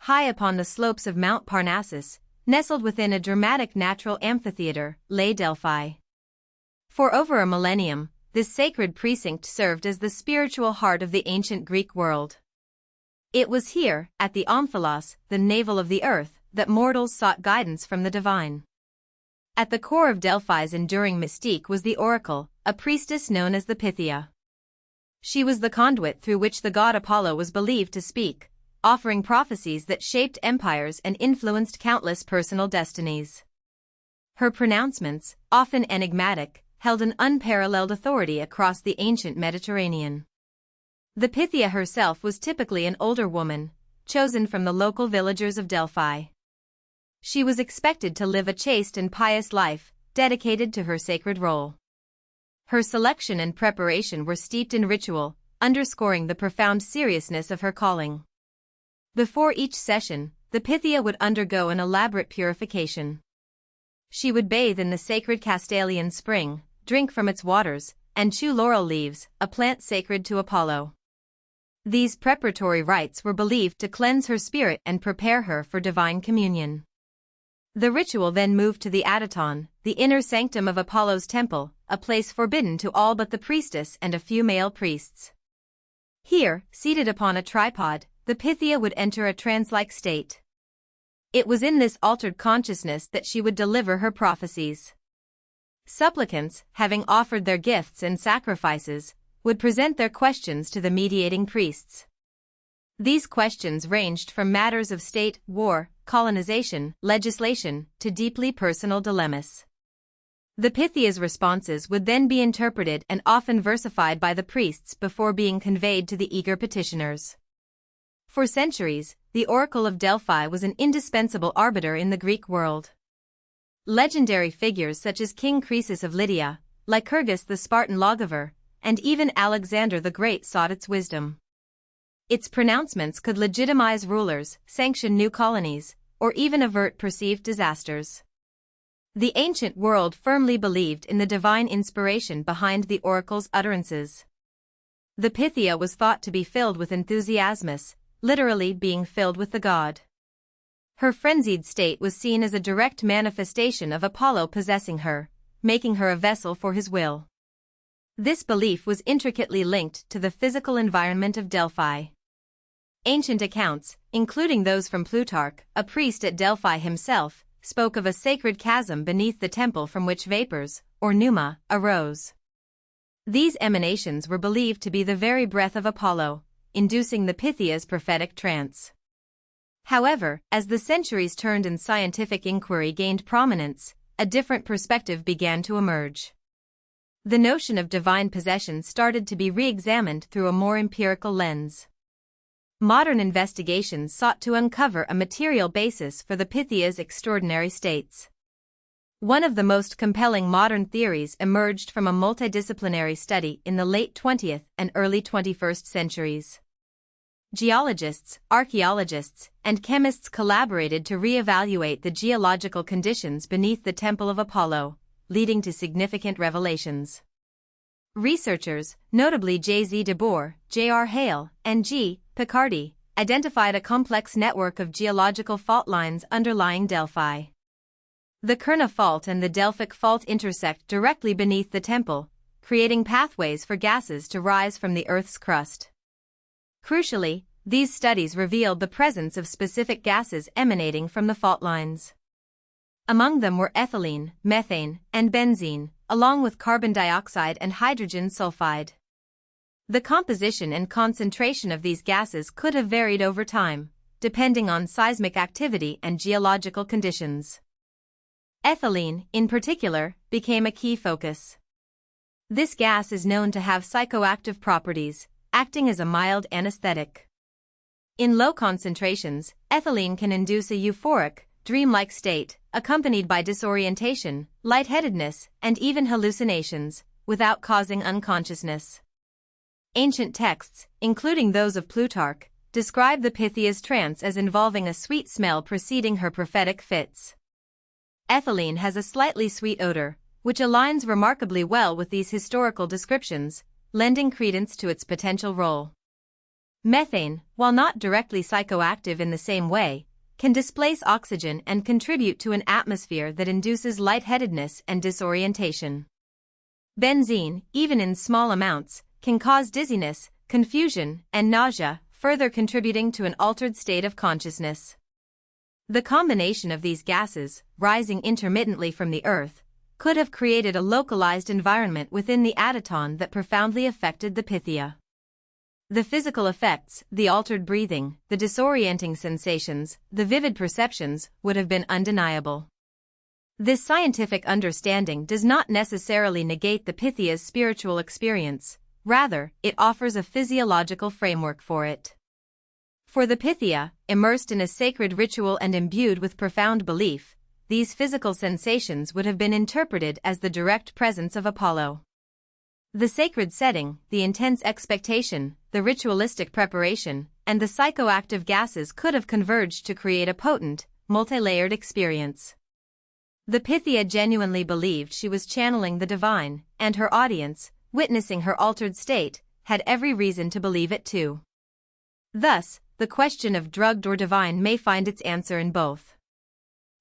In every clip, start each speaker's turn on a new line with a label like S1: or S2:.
S1: high upon the slopes of Mount Parnassus, nestled within a dramatic natural amphitheater, lay Delphi. For over a millennium, this sacred precinct served as the spiritual heart of the ancient Greek world. It was here, at the omphalos, the navel of the earth, that mortals sought guidance from the divine. At the core of Delphi's enduring mystique was the oracle, a priestess known as the Pythia. She was the conduit through which the god Apollo was believed to speak, offering prophecies that shaped empires and influenced countless personal destinies. Her pronouncements, often enigmatic, held an unparalleled authority across the ancient Mediterranean. The Pythia herself was typically an older woman, chosen from the local villagers of Delphi. She was expected to live a chaste and pious life, dedicated to her sacred role. Her selection and preparation were steeped in ritual, underscoring the profound seriousness of her calling. Before each session, the Pythia would undergo an elaborate purification. She would bathe in the sacred Castalian spring, drink from its waters, and chew laurel leaves, a plant sacred to Apollo. These preparatory rites were believed to cleanse her spirit and prepare her for divine communion. The ritual then moved to the Adaton, the inner sanctum of Apollo's temple, a place forbidden to all but the priestess and a few male priests. Here, seated upon a tripod, the Pythia would enter a trance-like state. It was in this altered consciousness that she would deliver her prophecies. Supplicants, having offered their gifts and sacrifices, would present their questions to the mediating priests. These questions ranged from matters of state, war, colonization, legislation, to deeply personal dilemmas. The Pythia's responses would then be interpreted and often versified by the priests before being conveyed to the eager petitioners. For centuries, the Oracle of Delphi was an indispensable arbiter in the Greek world. Legendary figures such as King Croesus of Lydia, Lycurgus the Spartan lawgiver, and even Alexander the Great sought its wisdom. Its pronouncements could legitimize rulers, sanction new colonies, or even avert perceived disasters. The ancient world firmly believed in the divine inspiration behind the oracle's utterances. The Pythia was thought to be filled with enthusiasmus, literally being filled with the god. Her frenzied state was seen as a direct manifestation of Apollo possessing her, making her a vessel for his will. This belief was intricately linked to the physical environment of Delphi. Ancient accounts, including those from Plutarch, a priest at Delphi himself, spoke of a sacred chasm beneath the temple from which vapors, or pneuma, arose. These emanations were believed to be the very breath of Apollo, inducing the Pythia's prophetic trance. However, as the centuries turned and scientific inquiry gained prominence, a different perspective began to emerge. The notion of divine possession started to be re-examined through a more empirical lens. Modern investigations sought to uncover a material basis for the Pythia's extraordinary states. One of the most compelling modern theories emerged from a multidisciplinary study in the late 20th and early 21st centuries. Geologists, archaeologists, and chemists collaborated to re-evaluate the geological conditions beneath the Temple of Apollo, leading to significant revelations. Researchers, notably J.Z. DeBoer, J.R. Hale, and G. Picardi, identified a complex network of geological fault lines underlying Delphi. The Kurna Fault and the Delphic Fault intersect directly beneath the temple, creating pathways for gases to rise from the Earth's crust. Crucially, these studies revealed the presence of specific gases emanating from the fault lines. Among them were ethylene, methane, and benzene, along with carbon dioxide and hydrogen sulfide. The composition and concentration of these gases could have varied over time, depending on seismic activity and geological conditions. Ethylene, in particular, became a key focus. This gas is known to have psychoactive properties, acting as a mild anesthetic. In low concentrations, ethylene can induce a euphoric, dreamlike state, accompanied by disorientation, lightheadedness, and even hallucinations, without causing unconsciousness. Ancient texts, including those of Plutarch, describe the Pythia's trance as involving a sweet smell preceding her prophetic fits. Ethylene has a slightly sweet odor, which aligns remarkably well with these historical descriptions, lending credence to its potential role. Methane, while not directly psychoactive in the same way, can displace oxygen and contribute to an atmosphere that induces lightheadedness and disorientation. Benzene, even in small amounts, can cause dizziness, confusion, and nausea, further contributing to an altered state of consciousness. The combination of these gases, rising intermittently from the Earth, could have created a localized environment within the Ataton that profoundly affected the Pythia. The physical effects, the altered breathing, the disorienting sensations, the vivid perceptions, would have been undeniable. This scientific understanding does not necessarily negate the Pythia's spiritual experience, rather, it offers a physiological framework for it. For the Pythia, immersed in a sacred ritual and imbued with profound belief, these physical sensations would have been interpreted as the direct presence of Apollo. The sacred setting, the intense expectation, the ritualistic preparation, and the psychoactive gases could have converged to create a potent, multi-layered experience. The Pythia genuinely believed she was channeling the divine, and her audience, witnessing her altered state, had every reason to believe it too. Thus, the question of drugged or divine may find its answer in both.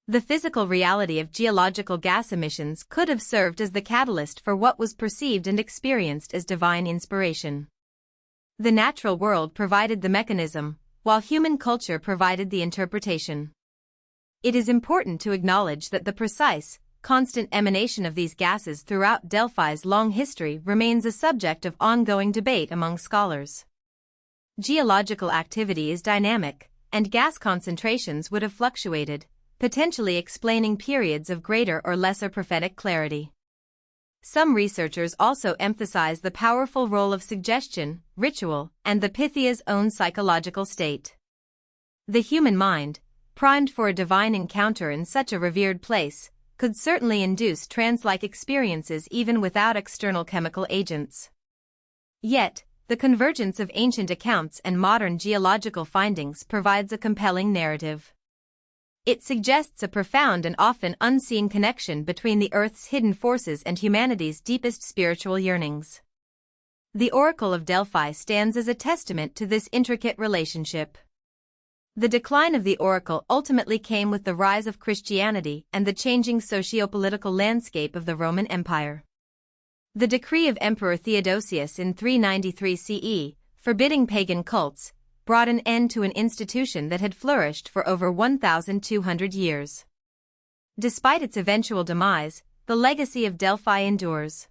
S1: The physical reality of geological gas emissions could have served as the catalyst for what was perceived and experienced as divine inspiration. The natural world provided the mechanism, while human culture provided the interpretation. It is important to acknowledge that the precise, constant emanation of these gases throughout Delphi's long history remains a subject of ongoing debate among scholars. Geological activity is dynamic, and gas concentrations would have fluctuated, potentially explaining periods of greater or lesser prophetic clarity. Some researchers also emphasize the powerful role of suggestion, ritual, and the Pythia's own psychological state. The human mind, primed for a divine encounter in such a revered place, could certainly induce trance-like experiences even without external chemical agents. Yet, the convergence of ancient accounts and modern geological findings provides a compelling narrative. It suggests a profound and often unseen connection between the Earth's hidden forces and humanity's deepest spiritual yearnings. The Oracle of Delphi stands as a testament to this intricate relationship. The decline of the oracle ultimately came with the rise of Christianity and the changing socio-political landscape of the Roman Empire. The decree of Emperor Theodosius in 393 CE, forbidding pagan cults, brought an end to an institution that had flourished for over 1,200 years. Despite its eventual demise, the legacy of Delphi endures.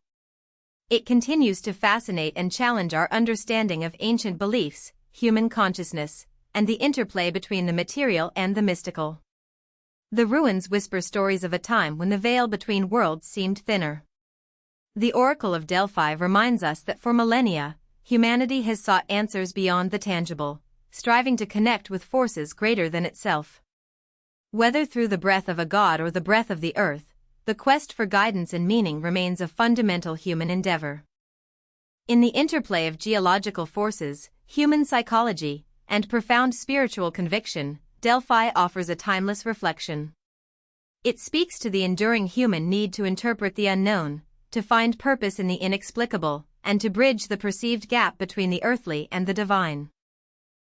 S1: It continues to fascinate and challenge our understanding of ancient beliefs, human consciousness, and the interplay between the material and the mystical. The ruins whisper stories of a time when the veil between worlds seemed thinner. The Oracle of Delphi reminds us that for millennia, humanity has sought answers beyond the tangible, striving to connect with forces greater than itself. Whether through the breath of a god or the breath of the earth, the quest for guidance and meaning remains a fundamental human endeavor. In the interplay of geological forces, human psychology, and profound spiritual conviction, Delphi offers a timeless reflection. It speaks to the enduring human need to interpret the unknown, to find purpose in the inexplicable, and to bridge the perceived gap between the earthly and the divine.